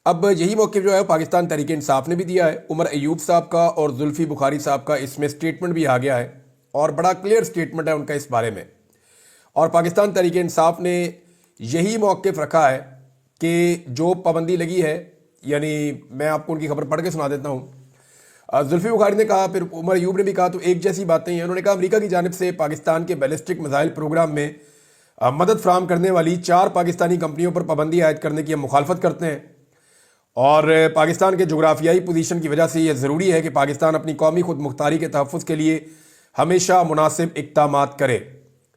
اب یہی موقف جو ہے پاکستان تحریک انصاف نے بھی دیا ہے. عمر ایوب صاحب کا اور زلفی بخاری صاحب کا اس میں سٹیٹمنٹ بھی آ گیا ہے اور بڑا کلیئر سٹیٹمنٹ ہے ان کا اس بارے میں. اور پاکستان تحریک انصاف نے یہی موقف رکھا ہے کہ جو پابندی لگی ہے، یعنی میں آپ کو ان کی خبر پڑھ کے سنا دیتا ہوں. زلفی بخاری نے کہا، پھر عمر ایوب نے بھی کہا، تو ایک جیسی باتیں ہیں. انہوں نے کہا امریکہ کی جانب سے پاکستان کے بیلسٹک میزائل پروگرام میں مدد فراہم کرنے والی 4 پاکستانی کمپنیوں پر پابندی عائد کرنے کی ہم مخالفت کرتے ہیں، اور پاکستان کے جغرافیائی پوزیشن کی وجہ سے یہ ضروری ہے کہ پاکستان اپنی قومی خود مختاری کے تحفظ کے لیے ہمیشہ مناسب اقدامات کرے.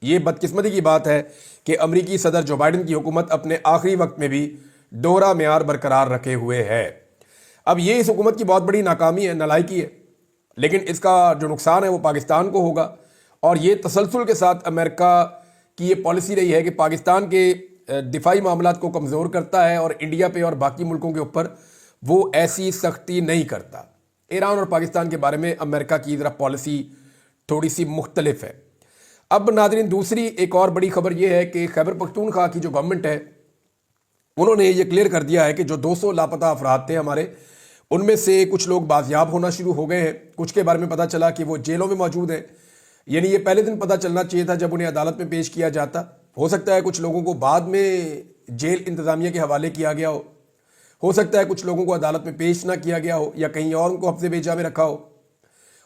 یہ بدقسمتی کی بات ہے کہ امریکی صدر جو بائیڈن کی حکومت اپنے آخری وقت میں بھی دوہرا معیار برقرار رکھے ہوئے ہے. اب یہ اس حکومت کی بہت بڑی ناکامی ہے، نالائکی ہے، لیکن اس کا جو نقصان ہے وہ پاکستان کو ہوگا. اور یہ تسلسل کے ساتھ امریکہ کی یہ پالیسی رہی ہے کہ پاکستان کے دفاعی معاملات کو کمزور کرتا ہے اور انڈیا پہ اور باقی ملکوں کے اوپر وہ ایسی سختی نہیں کرتا. ایران اور پاکستان کے بارے میں امریکہ کی ذرا پالیسی تھوڑی سی مختلف ہے. اب ناظرین، دوسری ایک اور بڑی خبر یہ ہے کہ خیبر پختونخوا کی جو گورنمنٹ ہے انہوں نے یہ کلیئر کر دیا ہے کہ جو 200 لاپتہ افراد تھے ہمارے، ان میں سے کچھ لوگ بازیاب ہونا شروع ہو گئے ہیں. کچھ کے بارے میں پتہ چلا کہ وہ جیلوں میں موجود ہیں. یعنی یہ پہلے دن پتہ چلنا چاہیے تھا جب انہیں عدالت میں پیش کیا جاتا. ہو سکتا ہے کچھ لوگوں کو بعد میں جیل انتظامیہ کے حوالے کیا گیا ہو سکتا ہے کچھ لوگوں کو عدالت میں پیش نہ کیا گیا ہو یا کہیں اور ان کو حفظ بیجا میں رکھا ہو،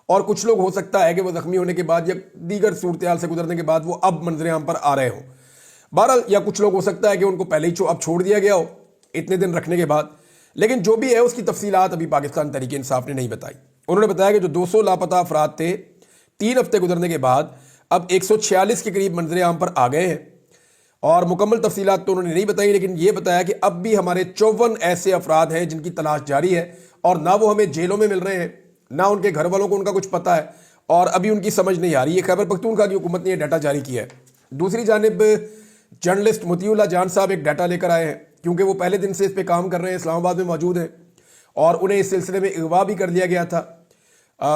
اور کچھ لوگ ہو سکتا ہے کہ وہ زخمی ہونے کے بعد یا دیگر صورتحال سے گزرنے کے بعد وہ اب منظر عام پر آ رہے ہوں. بہرحال، یا کچھ لوگ ہو سکتا ہے کہ ان کو پہلے ہی اب چھوڑ دیا گیا ہو اتنے دن رکھنے کے بعد. لیکن جو بھی ہے اس کی تفصیلات ابھی پاکستان تحریک انصاف نے نہیں بتائی. انہوں نے بتایا کہ جو 200 لاپتہ افراد تھے 3 ہفتے گزرنے کے بعد اب 146 کے قریب منظر عام پر آ گئے ہیں. اور مکمل تفصیلات تو انہوں نے نہیں بتائی، لیکن یہ بتایا کہ اب بھی ہمارے 54 ایسے افراد ہیں جن کی تلاش جاری ہے، اور نہ وہ ہمیں جیلوں میں مل رہے ہیں، نہ ان کے گھر والوں کو ان کا کچھ پتہ ہے، اور ابھی ان کی سمجھ نہیں آ رہی. یہ خیبر پختونخوا کی حکومت نے یہ ڈیٹا جاری کیا ہے. دوسری جانب جرنلسٹ مطیع اللہ جان صاحب ایک ڈیٹا لے کر آئے ہیں، کیونکہ وہ پہلے دن سے اس پہ کام کر رہے ہیں، اسلام آباد میں موجود ہیں، اور انہیں اس سلسلے میں اغوا بھی کر لیا گیا تھا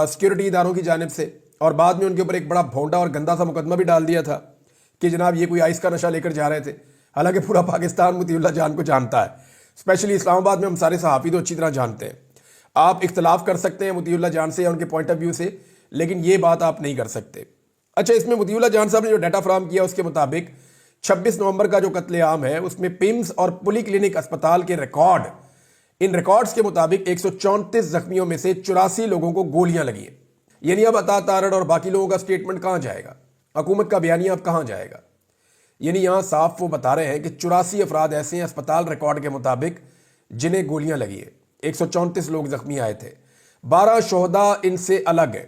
سیکیورٹی اداروں کی جانب سے، اور بعد میں ان کے اوپر ایک بڑا بھونڈا اور گندا سا مقدمہ بھی ڈال دیا تھا کہ جناب یہ کوئی آئس کا نشہ لے کر جا رہے تھے. حالانکہ پورا پاکستان مطیع اللہ جان کو جانتا ہے، اسپیشلی اسلام آباد میں ہم سارے صحافی تو اچھی طرح جانتے ہیں. آپ اختلاف کر سکتے ہیں مطیع اللہ جان سے یا ان کے پوائنٹ آف ویو سے، لیکن یہ بات آپ نہیں کر سکتے. اچھا، اس میں مطیع اللہ جان صاحب نے جو ڈیٹا فراہم کیا اس کے مطابق 26 نومبر کا جو قتل عام ہے اس میں پیمز اور پولی کلینک اسپتال کے ریکارڈ، ان ریکارڈز کے مطابق 134 زخمیوں میں سے 84 لوگوں کو گولیاں لگی ہیں. یعنی اب عطا تارڑ اور باقی لوگوں کا سٹیٹمنٹ کہاں جائے گا، حکومت کا بیانیہ اب کہاں جائے گا؟ یعنی یہاں صاف وہ بتا رہے ہیں کہ 84 افراد ایسے ہیں اسپتال ریکارڈ کے مطابق جنہیں گولیاں لگی ہیں. 134 لوگ زخمی آئے تھے، 12 شہداء ان سے الگ ہیں،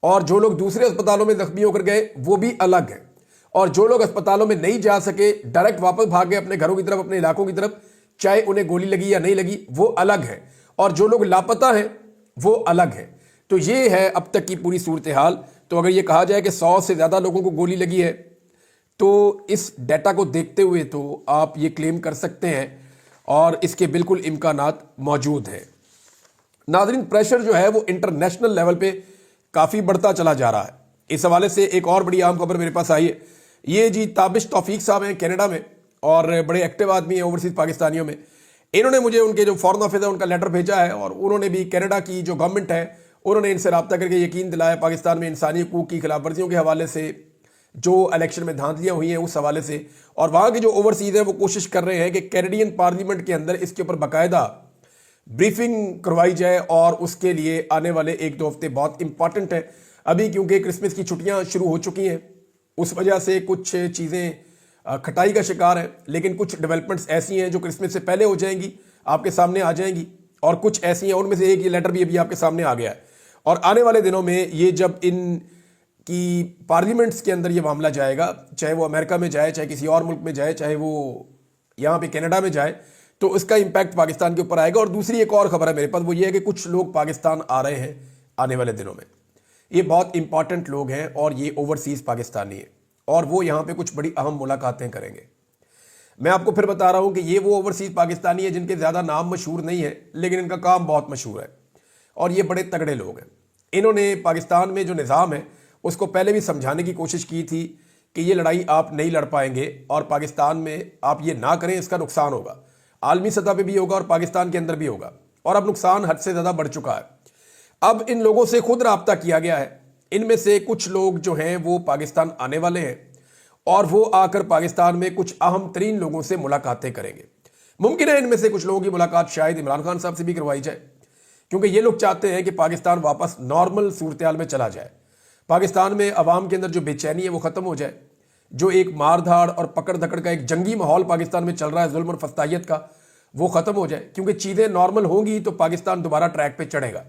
اور جو لوگ دوسرے اسپتالوں میں زخمی ہو کر گئے وہ بھی الگ ہیں، اور جو لوگ اسپتالوں میں نہیں جا سکے ڈائریکٹ واپس بھاگ گئے اپنے گھروں کی طرف، اپنے علاقوں کی طرف، چاہے انہیں گولی لگی یا نہیں لگی، وہ الگ ہیں، اور جو لوگ لاپتہ ہیں وہ الگ ہیں. تو یہ ہے اب تک کی پوری صورتحال. تو اگر یہ کہا جائے کہ 100 سے زیادہ لوگوں کو گولی لگی ہے تو اس ڈیٹا کو دیکھتے ہوئے تو آپ یہ کلیم کر سکتے ہیں، اور اس کے بالکل امکانات موجود ہیں. ناظرین، پریشر جو ہے وہ انٹرنیشنل لیول پہ کافی بڑھتا چلا جا رہا ہے. اس حوالے سے ایک اور بڑی اہم خبر میرے پاس آئی ہے. یہ جی تابش توفیق صاحب ہیں کینیڈا میں، اور بڑے ایکٹیو آدمی ہیں اوورسیز پاکستانیوں میں. انہوں نے مجھے ان کے جو فارن آفس ہے ان کا لیٹر بھیجا ہے، اور انہوں نے بھی کینیڈا کی جو گورنمنٹ ہے انہوں نے ان سے رابطہ کر کے یقین دلایا پاکستان میں انسانی حقوق کی خلاف ورزیوں کے حوالے سے، جو الیکشن میں دھاندلیاں ہوئی ہیں اس حوالے سے، اور وہاں کے جو اوورسیز ہیں وہ کوشش کر رہے ہیں کہ کینیڈین پارلیمنٹ کے اندر اس کے اوپر باقاعدہ بریفنگ کروائی جائے. اور اس کے لیے آنے والے 1-2 ہفتے بہت امپورٹنٹ ہیں ابھی، کیونکہ کرسمس کی چھٹیاں شروع ہو چکی ہیں. اس وجہ سے کچھ چیزیں کھٹائی کا شکار ہیں، لیکن کچھ ڈیولپمنٹس ایسی ہیں جو کرسمس سے پہلے ہو جائیں گی، آپ کے سامنے آ جائیں گی، اور کچھ ایسی ہیں ان میں سے ایک یہ لیٹر بھی ابھی آپ کے سامنے آ گیا ہے. اور آنے والے دنوں میں یہ جب ان کی پارلیمنٹس کے اندر یہ معاملہ جائے گا، چاہے وہ امریکہ میں جائے، چاہے کسی اور ملک میں جائے، چاہے وہ یہاں پہ کینیڈا میں جائے، تو اس کا امپیکٹ پاکستان کے اوپر آئے گا. اور دوسری ایک اور خبر ہے میرے پاس، وہ یہ ہے کہ کچھ لوگ پاکستان آ رہے ہیں آنے والے دنوں میں. یہ بہت امپورٹنٹ لوگ ہیں اور یہ اوورسیز پاکستانی ہیں، اور وہ یہاں پہ کچھ بڑی اہم ملاقاتیں کریں گے. میں آپ کو پھر بتا رہا ہوں کہ یہ وہ اوورسیز پاکستانی ہیں جن کے زیادہ نام مشہور نہیں ہے، لیکن ان کا کام بہت مشہور ہے، اور یہ بڑے تگڑے لوگ ہیں. انہوں نے پاکستان میں جو نظام ہے اس کو پہلے بھی سمجھانے کی کوشش کی تھی کہ یہ لڑائی آپ نہیں لڑ پائیں گے، اور پاکستان میں آپ یہ نہ کریں، اس کا نقصان ہوگا. عالمی سطح پہ بھی ہوگا اور پاکستان کے اندر بھی ہوگا، اور اب نقصان حد سے زیادہ بڑھ چکا ہے۔ اب ان لوگوں سے خود رابطہ کیا گیا ہے، ان میں سے کچھ لوگ جو ہیں وہ پاکستان آنے والے ہیں اور وہ آ کر پاکستان میں کچھ اہم ترین لوگوں سے ملاقاتیں کریں گے۔ ممکن ہے ان میں سے کچھ لوگوں کی ملاقات شاید عمران خان صاحب سے بھی کروائی جائے، کیونکہ یہ لوگ چاہتے ہیں کہ پاکستان واپس نارمل صورتحال میں چلا جائے، پاکستان میں عوام کے اندر جو بے چینی ہے وہ ختم ہو جائے، جو ایک مار دھاڑ اور پکڑ دھکڑ کا ایک جنگی ماحول پاکستان میں چل رہا ہے ظلم اور فسطائیت کا، وہ ختم ہو جائے، کیونکہ چیزیں نارمل ہوں گی تو پاکستان دوبارہ ٹریک پہ چڑھے گا،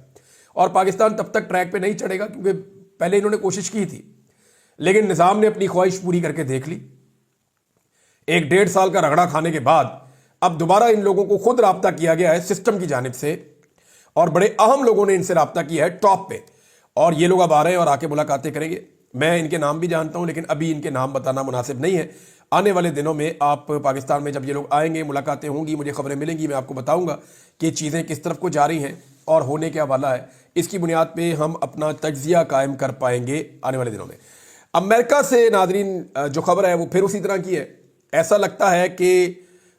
اور پاکستان تب تک ٹریک پہ نہیں چڑھے گا کیونکہ پہلے انہوں نے کوشش کی تھی لیکن نظام نے اپنی خواہش پوری کر کے دیکھ لی۔ 1.5 سال کا رگڑا کھانے کے بعد اب دوبارہ ان لوگوں کو خود رابطہ کیا گیا ہے سسٹم کی جانب سے، اور بڑے اہم لوگوں نے ان سے رابطہ کیا ہے ٹاپ پہ، اور یہ لوگ اب آ رہے ہیں اور آ کے ملاقاتیں کریں گے۔ میں ان کے نام بھی جانتا ہوں لیکن ابھی ان کے نام بتانا مناسب نہیں ہے۔ آنے والے دنوں میں آپ پاکستان میں جب یہ لوگ آئیں گے، ملاقاتیں ہوں گی، مجھے خبریں ملیں گی، میں آپ کو بتاؤں گا کہ چیزیں کس طرف کو جا رہی ہیں اور ہونے کیا والا ہے۔ اس کی بنیاد پہ ہم اپنا تجزیہ قائم کر پائیں گے آنے والے دنوں میں۔ امریکہ سے ناظرین جو خبر ہے وہ پھر اسی طرح کی ہے۔ ایسا لگتا ہے کہ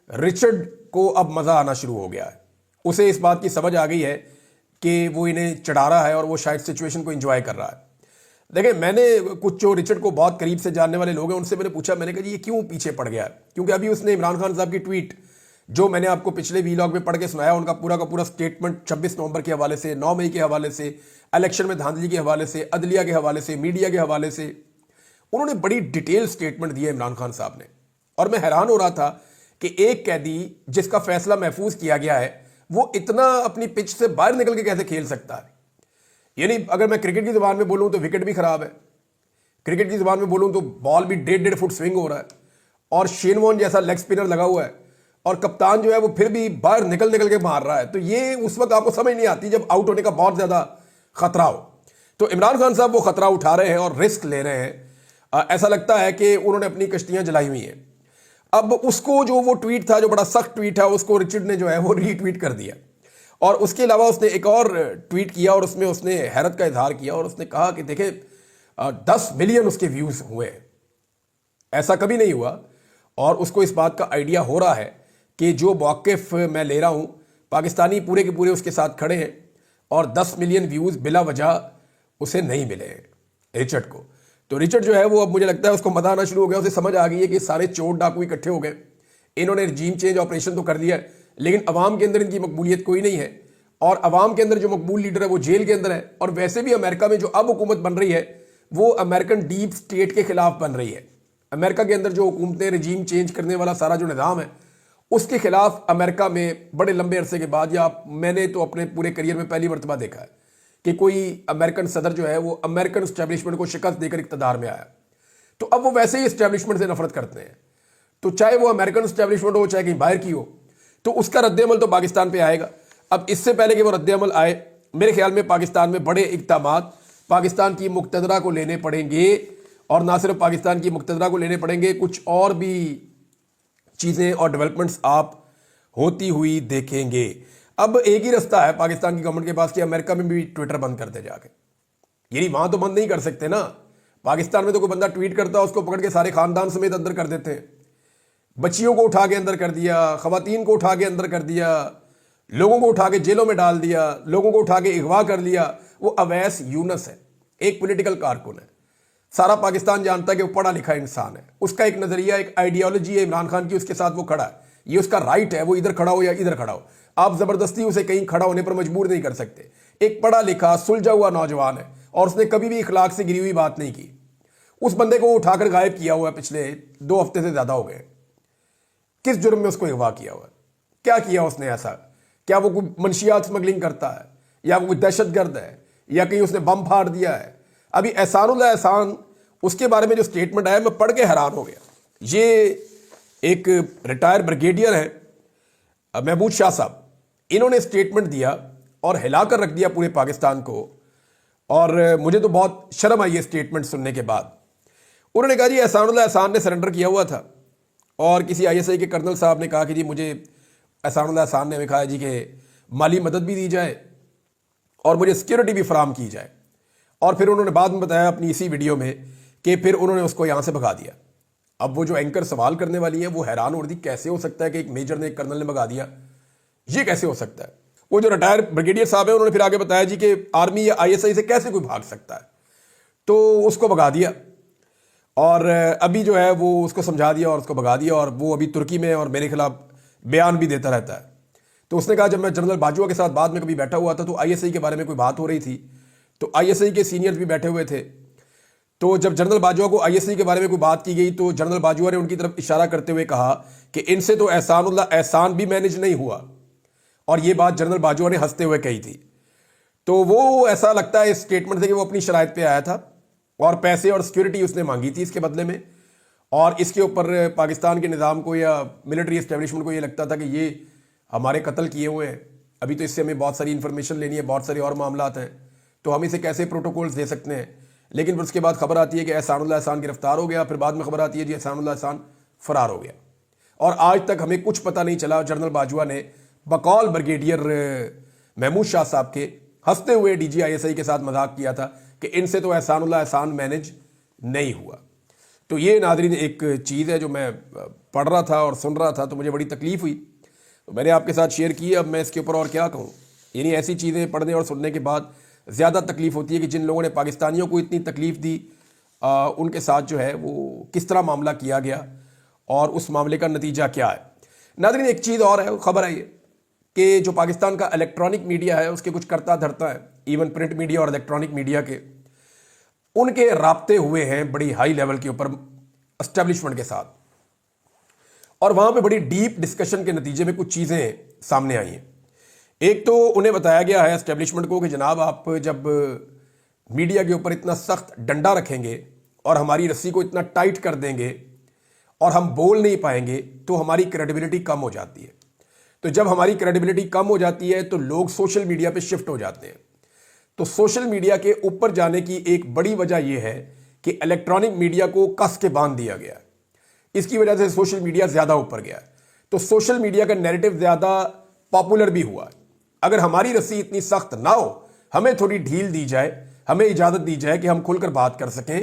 رچرڈ کو اب مزہ آنا شروع ہو گیا ہے، اسے اس بات کی سمجھ آ گئی ہے کہ وہ انہیں چڑھا رہا ہے اور وہ شاید سچویشن کو انجوائے کر رہا ہے۔ دیکھیں، میں نے کچھ جو رچرڈ کو بہت قریب سے جاننے والے لوگ ہیں ان سے میں نے پوچھا، میں نے کہا جی یہ کیوں پیچھے پڑ گیا ہے؟ کیونکہ ابھی اس نے عمران خان صاحب کی ٹویٹ جو میں نے آپ کو پچھلے ویلاگ میں پڑھ کے سنایا، ان کا پورا سٹیٹمنٹ 26 نومبر کے حوالے سے، 9 مئی کے حوالے سے، الیکشن میں دھاندلی کے حوالے سے، عدلیہ کے حوالے سے، میڈیا کے حوالے سے، انہوں نے بڑی ڈیٹیل سٹیٹمنٹ دی ہے عمران خان صاحب نے، اور میں حیران ہو رہا تھا کہ ایک قیدی جس کا فیصلہ محفوظ کیا گیا ہے وہ اتنا اپنی پچ سے باہر نکل کے کیسے کھیل سکتا ہے؟ یعنی اگر میں کرکٹ کی زبان میں بولوں تو وکٹ بھی خراب ہے، کرکٹ کی زبان میں بولوں تو بال بھی 1.5 فٹ سوئنگ ہو رہا ہے، اور شین وارن جیسا لیگ سپنر لگا ہوا ہے، اور کپتان جو ہے وہ پھر بھی باہر نکل کے مار رہا ہے۔ تو یہ اس وقت آپ کو سمجھ نہیں آتی جب آؤٹ ہونے کا بہت زیادہ خطرہ ہو۔ تو عمران خان صاحب وہ خطرہ اٹھا رہے ہیں اور رسک لے رہے ہیں۔ ایسا لگتا ہے کہ انہوں نے اپنی کشتیاں جلائی ہوئی ہیں۔ اب اس کو جو وہ ٹویٹ تھا جو بڑا سخت ٹویٹ تھا، اس کو رچرڈ نے جو ہے وہ ری ٹویٹ کر دیا، اور اس کے علاوہ اس نے ایک اور ٹویٹ کیا اور اس نے حیرت کا اظہار کیا، اور اس نے کہا کہ دیکھیں 10 ملین اس کے ویوز ہوئے، ایسا کبھی نہیں ہوا، اور اس کو اس بات کا آئیڈیا ہو رہا ہے کہ جو موقف میں لے رہا ہوں پاکستانی پورے کے پورے اس کے ساتھ کھڑے ہیں، اور 10 ملین ویوز بلا وجہ اسے نہیں ملے ہیں رچرڈ کو۔ تو رچرڈ جو ہے وہ اب مجھے لگتا ہے اس کو مزہ آنا شروع ہو گیا، اسے سمجھ آ گئی ہے کہ سارے چور ڈاکو اکٹھے ہو گئے، انہوں نے رجیم چینج آپریشن تو کر لیا ہے لیکن عوام کے اندر ان کی مقبولیت کوئی نہیں ہے، اور عوام کے اندر جو مقبول لیڈر ہے وہ جیل کے اندر ہے، اور ویسے بھی امریکہ میں جو اب حکومت بن رہی ہے وہ امریکن ڈیپ سٹیٹ کے خلاف بن رہی ہے۔ امریکہ کے اندر جو حکومتیں رجیم چینج کرنے والا سارا جو نظام ہے اس کے خلاف امریکہ میں بڑے لمبے عرصے کے بعد، یا میں نے تو اپنے پورے کریئر میں پہلی مرتبہ دیکھا ہے کہ کوئی امریکن صدر جو ہے وہ امریکن اسٹیبلشمنٹ کو شکست دے کر اقتدار میں آیا۔ تو اب وہ ویسے ہی اسٹیبلشمنٹ سے نفرت کرتے ہیں، تو چاہے وہ امریکن اسٹیبلشمنٹ ہو چاہے کہیں باہر کی ہو، تو اس کا رد عمل تو پاکستان پہ آئے گا۔ اب اس سے پہلے کہ وہ رد عمل آئے، میرے خیال میں پاکستان میں بڑے اقدامات پاکستان کی مقتدرہ کو لینے پڑیں گے، اور نہ صرف پاکستان کی مقتدرہ کو لینے پڑیں گے، کچھ اور بھی چیزیں اور ڈیولپمنٹس آپ ہوتی ہوئی دیکھیں گے۔ اب ایک ہی رستہ ہے پاکستان کی گورنمنٹ کے پاس کہ امریکہ میں بھی ٹویٹر بند کر دے جا کے، یعنی وہاں تو بند نہیں کر سکتے نا، پاکستان میں تو کوئی بندہ ٹویٹ کرتا ہے اس کو پکڑ کے سارے خاندان سمیت اندر کر دیتے ہیں، بچیوں کو اٹھا کے اندر کر دیا، خواتین کو اٹھا کے اندر کر دیا، لوگوں کو اٹھا کے جیلوں میں ڈال دیا، لوگوں کو اٹھا کے اغوا کر لیا۔ وہ اویس یونس ہے، ایک پولیٹیکل کارکن ہے، سارا پاکستان جانتا ہے کہ وہ پڑھا لکھا انسان ہے، اس کا ایک نظریہ ایک آئیڈیالوجی ہے عمران خان کی، اس کے ساتھ وہ کھڑا ہے، یہ اس کا رائٹ ہے، وہ ادھر کھڑا ہو یا ادھر کھڑا ہو، آپ زبردستی اسے کہیں کھڑا ہونے پر مجبور نہیں کر سکتے۔ ایک پڑھا لکھا سلجھا ہوا نوجوان ہے اور اس نے کبھی بھی اخلاق سے گری ہوئی بات نہیں کی۔ اس بندے کو اٹھا کر غائب کیا ہوا ہے، پچھلے 2 ہفتے سے زیادہ ہو گئے۔ کس جرم میں اس کو اغوا کیا ہوا ہے؟ کیا کیا اس نے ایسا؟ کیا وہ کوئی منشیات سمگلنگ کرتا ہے، یا وہ کوئی دہشت گرد ہے، یا کہیں اس نے بم پھاڑ دیا ہے؟ ابھی احسان اللہ احسان، اس کے بارے میں جو سٹیٹمنٹ آیا میں پڑھ کے حیران ہو گیا۔ یہ ایک ریٹائر بریگیڈیئر ہے محمود شاہ صاحب، انہوں نے سٹیٹمنٹ دیا اور ہلا کر رکھ دیا پورے پاکستان کو، اور مجھے تو بہت شرم آئی ہے سٹیٹمنٹ سننے کے بعد۔ انہوں نے کہا جی احسان اللہ احسان نے سرنڈر کیا ہوا تھا، اور کسی آئی ایس آئی کے کرنل صاحب نے کہا کہ جی مجھے احسان اللہ احسان نے کہا جی کہ مالی مدد بھی دی جائے اور مجھے سیکیورٹی بھی فراہم کی جائے، اور پھر انہوں نے بعد میں بتایا اپنی اسی ویڈیو میں کہ پھر انہوں نے اس کو یہاں سے بھگا دیا۔ اب وہ جو اینکر سوال کرنے والی ہیں وہ حیران ہو رہی تھی کیسے ہو سکتا ہے کہ ایک میجر نے ایک کرنل نے بھگا دیا, یہ کیسے ہو سکتا ہے. وہ جو ریٹائر بریگیڈیئر صاحب ہیں انہوں نے پھر آگے بتایا جی کہ آرمی یا آئی ایس آئی سے کیسے کوئی بھاگ سکتا ہے, تو اس کو بھگا دیا اور ابھی جو ہے وہ اس کو سمجھا دیا اور اس کو بھگا دیا, اور وہ ابھی ترکی میں اور میرے خلاف بیان بھی دیتا رہتا ہے. تو اس نے کہا جب میں جنرل باجوہ کے ساتھ بعد میں کبھی بیٹھا ہوا تھا تو آئی ایس آئی کے بارے میں کوئی بات ہو رہی تھی, تو آئی ایس آئی کے سینئرز بھی بیٹھے ہوئے تھے, تو جب جنرل باجوہ کو آئی ایس آئی کے بارے میں کوئی بات کی گئی تو جنرل باجوہ نے ان کی طرف اشارہ کرتے ہوئے کہا کہ ان سے تو احسان اللہ احسان بھی مینج نہیں ہوا, اور یہ بات جنرل باجوہ نے ہنستے ہوئے کہی تھی. تو وہ ایسا لگتا ہے اس سٹیٹمنٹ سے کہ وہ اپنی شرائط پہ آیا تھا اور پیسے اور سیکورٹی اس نے مانگی تھی اس کے بدلے میں, اور اس کے اوپر پاکستان کے نظام کو یا ملٹری اسٹیبلشمنٹ کو یہ لگتا تھا کہ یہ ہمارے قتل کیے ہوئے ہیں, ابھی تو اس سے ہمیں بہت ساری انفارمیشن لینی ہے, بہت سارے اور معاملات ہیں, تو ہم اسے کیسے پروٹوکولز دے سکتے ہیں. لیکن پھر اس کے بعد خبر آتی ہے کہ احسان اللہ احسان گرفتار ہو گیا, پھر بعد میں خبر آتی ہے جی احسان اللہ احسان فرار ہو گیا, اور آج تک ہمیں کچھ پتہ نہیں چلا. جنرل باجوہ نے بقول بریگیڈیئر محمود شاہ صاحب کے ہنستے ہوئے D G I S I کے ساتھ مذاق کیا تھا کہ ان سے تو احسان اللہ احسان مینج نہیں ہوا. تو یہ ناظرین ایک چیز ہے جو میں پڑھ رہا تھا اور سن رہا تھا تو مجھے بڑی تکلیف ہوئی, تو میں نے آپ کے ساتھ شیئر کی. اب میں اس کے اوپر اور کیا کہوں, یعنی ایسی چیزیں پڑھنے اور سننے کے بعد زیادہ تکلیف ہوتی ہے کہ جن لوگوں نے پاکستانیوں کو اتنی تکلیف دی ان کے ساتھ جو ہے وہ کس طرح معاملہ کیا گیا اور اس معاملے کا نتیجہ کیا ہے. ناظرین ایک چیز اور ہے, خبر ہے یہ کہ جو پاکستان کا الیکٹرانک میڈیا ہے اس کے کچھ کرتا دھرتا ہے, ایون پرنٹ میڈیا اور الیکٹرانک میڈیا کے, ان کے رابطے ہوئے ہیں بڑی ہائی لیول کے اوپر اسٹیبلشمنٹ کے ساتھ, اور وہاں پہ بڑی ڈیپ ڈسکشن کے نتیجے میں کچھ چیزیں سامنے آئی ہیں. ایک تو انہیں بتایا گیا ہے اسٹیبلشمنٹ کو کہ جناب آپ جب میڈیا کے اوپر اتنا سخت ڈنڈا رکھیں گے اور ہماری رسی کو اتنا ٹائٹ کر دیں گے اور ہم بول نہیں پائیں گے تو ہماری کریڈیبلٹی کم ہو جاتی ہے. تو جب ہماری کریڈیبلٹی کم ہو جاتی ہے تو لوگ سوشل میڈیا پہ شفٹ ہو جاتے ہیں. تو سوشل میڈیا کے اوپر جانے کی ایک بڑی وجہ یہ ہے کہ الیکٹرانک میڈیا کو کس کے باندھ دیا گیا ہے, اس کی وجہ سے سوشل میڈیا زیادہ اوپر گیا ہے. تو سوشل میڈیا کا نیریٹو زیادہ پاپولر بھی ہوا ہے. اگر ہماری رسی اتنی سخت نہ ہو, ہمیں تھوڑی ڈھیل دی جائے, ہمیں اجازت دی جائے کہ ہم کھل کر بات کر سکیں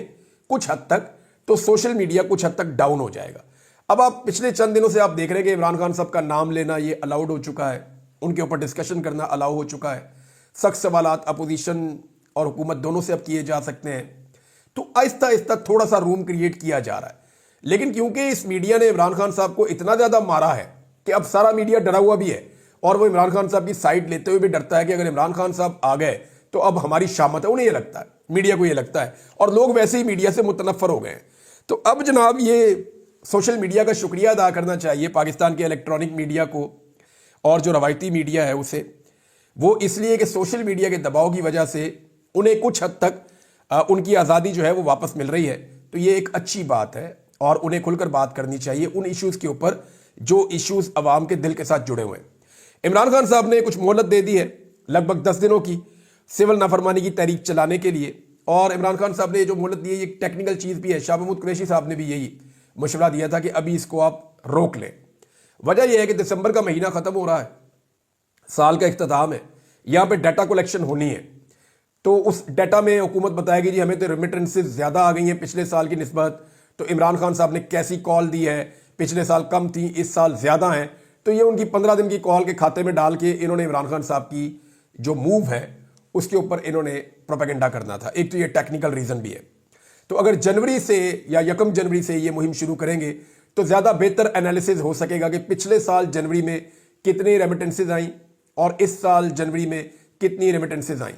کچھ حد تک, تو سوشل میڈیا کچھ حد تک ڈاؤن ہو جائے گا. اب آپ پچھلے چند دنوں سے آپ دیکھ رہے ہیں کہ عمران خان صاحب کا نام لینا یہ الاؤڈ ہو چکا ہے, ان کے اوپر ڈسکشن کرنا الاؤ ہو چکا ہے, سخت سوالات اپوزیشن اور حکومت دونوں سے اب کیے جا سکتے ہیں. تو آہستہ آہستہ تھوڑا سا روم کریٹ کیا جا رہا ہے. لیکن کیونکہ اس میڈیا نے عمران خان صاحب کو اتنا زیادہ مارا ہے کہ اب سارا میڈیا ڈرا ہوا بھی ہے, اور وہ عمران خان صاحب کی سائڈ لیتے ہوئے بھی ڈرتا ہے کہ اگر عمران خان صاحب آ گئے تو اب ہماری شامت ہے. انہیں یہ لگتا ہے, میڈیا کو یہ لگتا ہے, اور لوگ ویسے ہی میڈیا سے متنفر ہو گئے ہیں. تو اب جناب یہ سوشل میڈیا کا شکریہ ادا کرنا چاہیے پاکستان کے الیکٹرانک میڈیا کو اور جو روایتی میڈیا ہے اسے, وہ اس لیے کہ سوشل میڈیا کے دباؤ کی وجہ سے انہیں کچھ حد تک ان کی آزادی جو ہے وہ واپس مل رہی ہے. تو یہ ایک اچھی بات ہے اور انہیں کھل کر بات کرنی چاہیے ان ایشوز کے اوپر جو ایشوز عوام کے دل کے ساتھ جڑے ہوئے ہیں. عمران خان صاحب نے کچھ مہلت دے دی ہے لگ بھگ 10 دنوں کی سول نافرمانی کی تحریک چلانے کے لیے, اور عمران خان صاحب نے جو مہلت دی ہے یہ ٹیکنیکل چیز بھی ہے. شاہ محمود قریشی صاحب نے بھی یہی مشورہ دیا تھا کہ ابھی اس کو آپ روک لیں. وجہ یہ ہے کہ دسمبر کا مہینہ ختم ہو رہا ہے, سال کا اختتام ہے, یہاں پہ ڈیٹا کلیکشن ہونی ہے. تو اس ڈیٹا میں حکومت بتائے گی جی ہمیں تو ریمیٹنسز زیادہ آ گئی ہیں پچھلے سال کی نسبت. تو عمران خان صاحب نے کیسی کال دی ہے, پچھلے سال کم تھی اس سال زیادہ ہیں, تو یہ ان کی 15 دن کی کال کے کھاتے میں ڈال کے انہوں نے عمران خان صاحب کی جو موو ہے اس کے اوپر انہوں نے پروپیگنڈا کرنا تھا. ایک تو یہ ٹیکنیکل ریزن بھی ہے. تو اگر جنوری سے یا 1 جنوری سے یہ مہم شروع کریں گے تو زیادہ بہتر انالیسز ہو سکے گا کہ پچھلے سال جنوری میں کتنی ریمیٹنسز آئیں اور اس سال جنوری میں کتنی ریمیٹنسز آئیں.